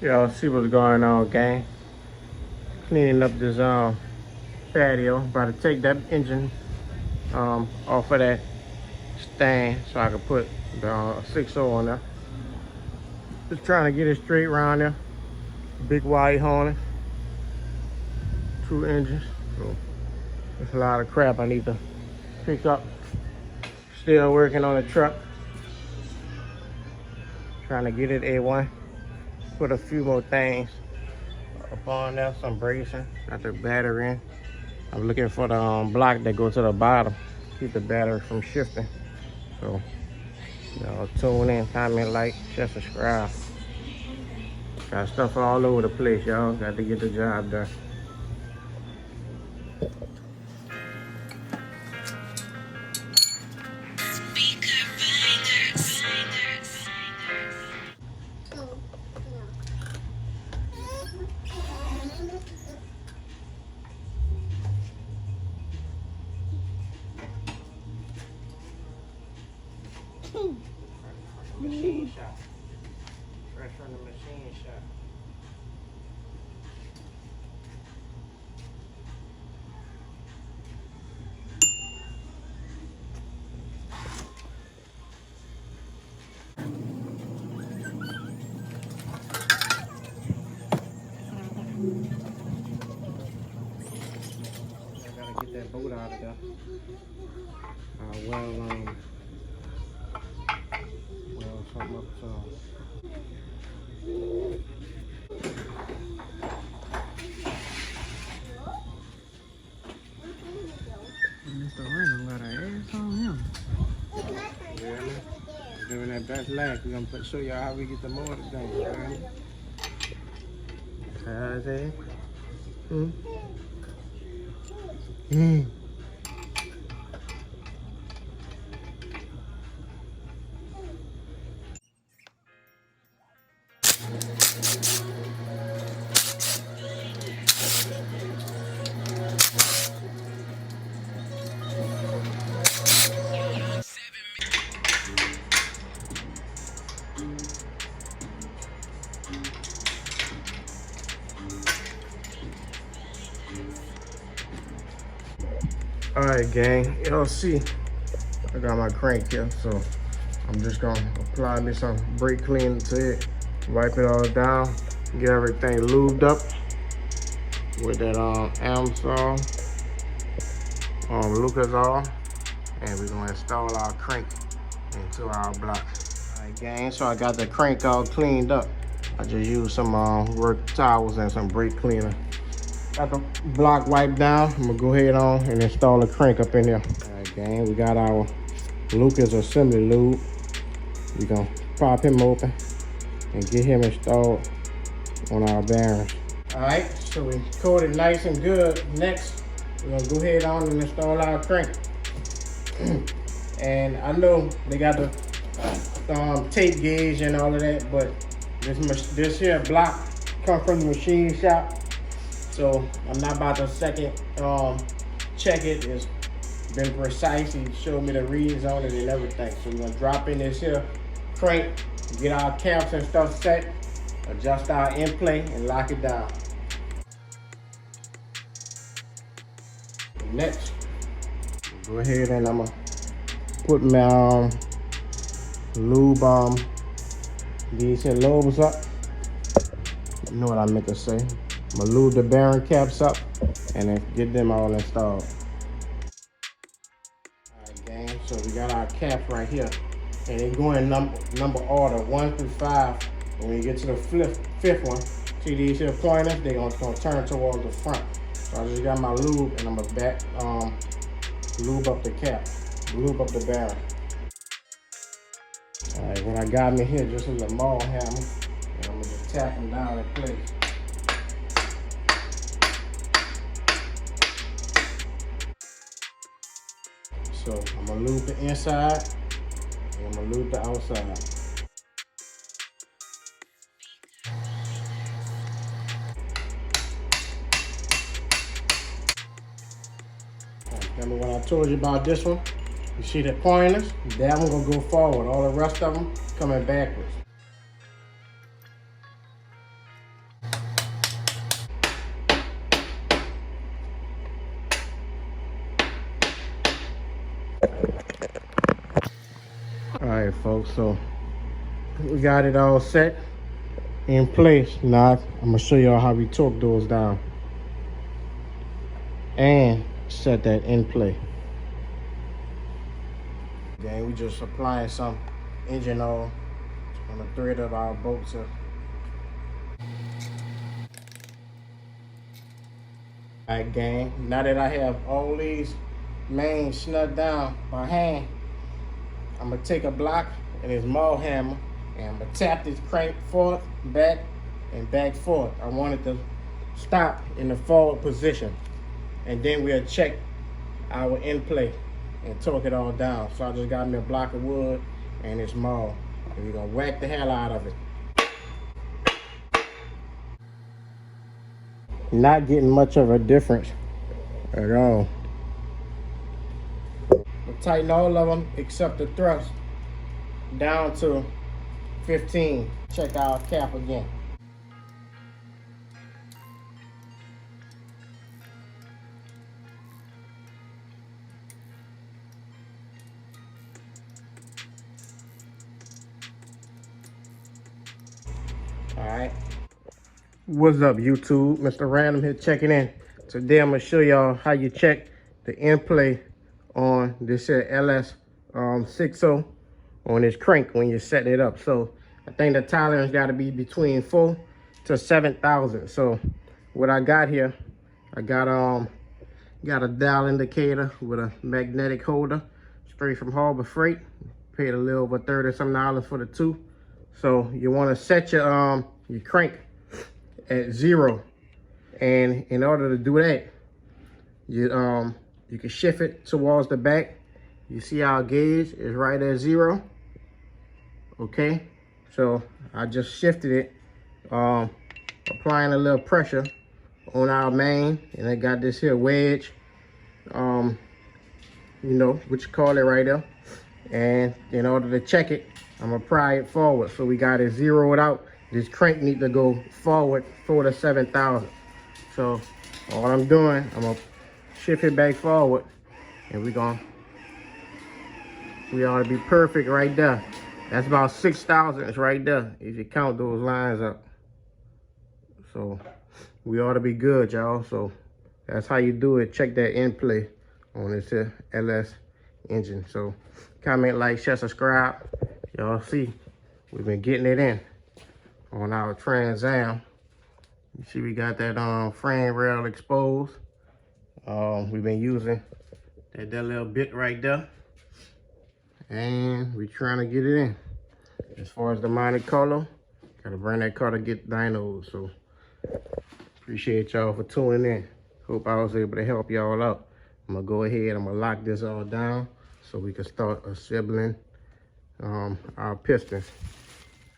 Y'all see what's going on, gang. Cleaning up this patio. About to take that engine off of that stand so I can put the 6.0 on there. Just trying to get it straight around there. Big white harness, 2 engines. So there's a lot of crap I need to pick up. Still working on the truck. Trying to get it A1. Put a few more things up on there, some bracing, got the battery in. I'm looking for the block that goes to the bottom, keep the battery from shifting. So, y'all tune in, comment, like, share, subscribe. Got stuff all over the place, y'all. Got to get the job done. Machine shop. Fresh from the machine shop. I gotta get that bolt out of there. Well, something up to. Mr. Random got an ass on him. Really? Doing that best lag. We're gonna show y'all how we get the motor done. Really? How's it? All right, gang. Y'all see, I got my crank here, so I'm just gonna apply me some brake cleaner to it, wipe it all down, get everything lubed up with that Amsol, Lucasol, and we're gonna install our crank into our block. All right, gang. So I got the crank all cleaned up. I just used some work towels and some brake cleaner. Got the block wiped down. I'm gonna go ahead on and install the crank up in there. All right, gang, we got our Lucas assembly lube. We're gonna pop him open and get him installed on our bearings. All right, so we coated nice and good. Next, we're gonna go ahead on and install our crank. And I know they got the tape gauge and all of that, but this here block come from the machine shop. So I'm not about to second check it. It's been precise. He showed me the readings on it and everything. So we're gonna drop in this here crank, get our caps and stuff set, adjust our in play and lock it down. Next, go ahead and I'm gonna put my lube these here lobes up. You know what I meant to say. I'm gonna lube the bearing caps up and then get them all installed. All right, gang, so we got our caps right here. And they go in number order 1 through 5. And when you get to the fifth one, see these here pointers, they're gonna turn towards the front. So I just got my lube and I'm gonna back lube up the cap, lube up the bearing. All right, what I got me here just is a maul hammer, and I'm gonna just tap them down in place. So I'm gonna lube the inside and I'm gonna lube the outside. Remember when I told you about this one? You see the pointers? That one gonna go forward. All the rest of them coming backwards. folks. So we got it all set in place. Now I'm gonna show y'all how we torque those down and set that in play. Then we just applying some engine oil on the thread of our bolts here. Alright gang, now that I have all these mains snugged down by hand, I'm gonna take a block and this maul hammer and I'm gonna tap this crank forth, back, and back forth. I want it to stop in the forward position. And then we'll check our in play and torque it all down. So I just got me a block of wood and this maul. And we're gonna whack the hell out of it. Not getting much of a difference at all. We'll tighten all of them except the thrust down to 15. Check our cap again. All right. What's up, YouTube? Mr. Random here checking in. Today I'm gonna show y'all how you check the in play on this LS 60 on this crank when you're setting it up. So I think the tolerance got to be between 4 to 7,000. So what I got here, I got a dial indicator with a magnetic holder straight from Harbor Freight. Paid a little over $30-some for the two. So you want to set your crank at 0, and in order to do that, you can shift it towards the back. You see our gauge is right at 0. Okay, so I just shifted it, applying a little pressure on our main, and I got this here wedge, you know what you call it right there. And in order to check it, I'm gonna pry it forward. So we got it zeroed out. This crank need to go forward 4 to 7,000. So all I'm doing, I'm gonna shift it back forward, and we ought to be perfect right there. That's about 6,000 right there if you count those lines up. So we ought to be good, y'all. So that's how you do it. Check that in play on this here LS engine. So comment, like, share, subscribe. Y'all see we've been getting it in on our Trans Am. You see we got that frame rail exposed. We've been using that little bit right there, and we're trying to get it in. As far as the Monte Carlo, gotta bring that car to get dynoed. So appreciate y'all for tuning in. Hope I was able to help y'all out. I'm gonna go ahead, I'm gonna lock this all down so we can start assembling our pistons.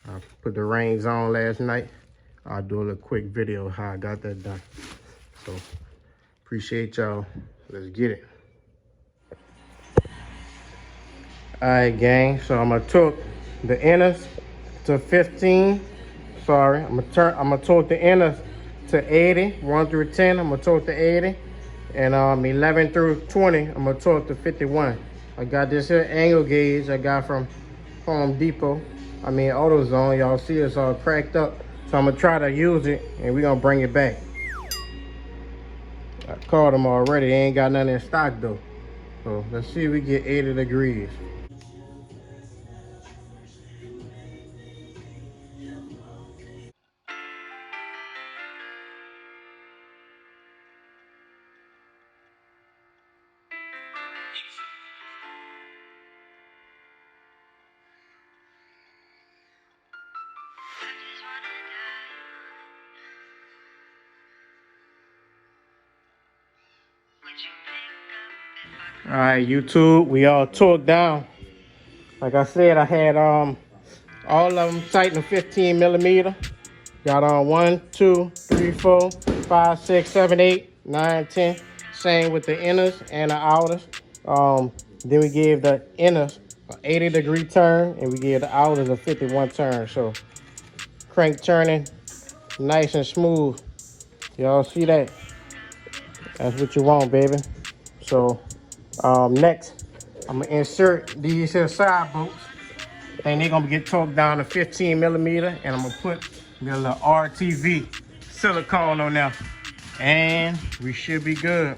I put the rings on last night. I'll do a little quick video of how I got that done. So appreciate y'all. Let's get it. All right, gang. So I'm gonna torque the inners to 15. Sorry, I'm gonna torque the inners to 80. 1 through 10, I'm gonna torque to 80, and 11 through 20, I'm gonna torque to 51. I got this here angle gauge I got from Home Depot. AutoZone. Y'all see it's all cracked up. So I'm gonna try to use it, and we're gonna bring it back. I called them already. They ain't got nothing in stock though. So let's see if we get 80 degrees. All right, YouTube, we all torqued down. Like I said, I had all of them tightened to 15 millimeter. Got on 1, 2, 3, 4, 5, 6, 7, 8, 9, 10. Same with the inners and the outers. Then we gave the inners an 80-degree turn, and we gave the outers a 51 turn. So crank turning nice and smooth. Y'all see that? That's what you want, baby. So next, I'm gonna insert these here side bolts Then they're gonna get torqued down to 15 millimeter, and I'm gonna put a little RTV silicone on there, and we should be good.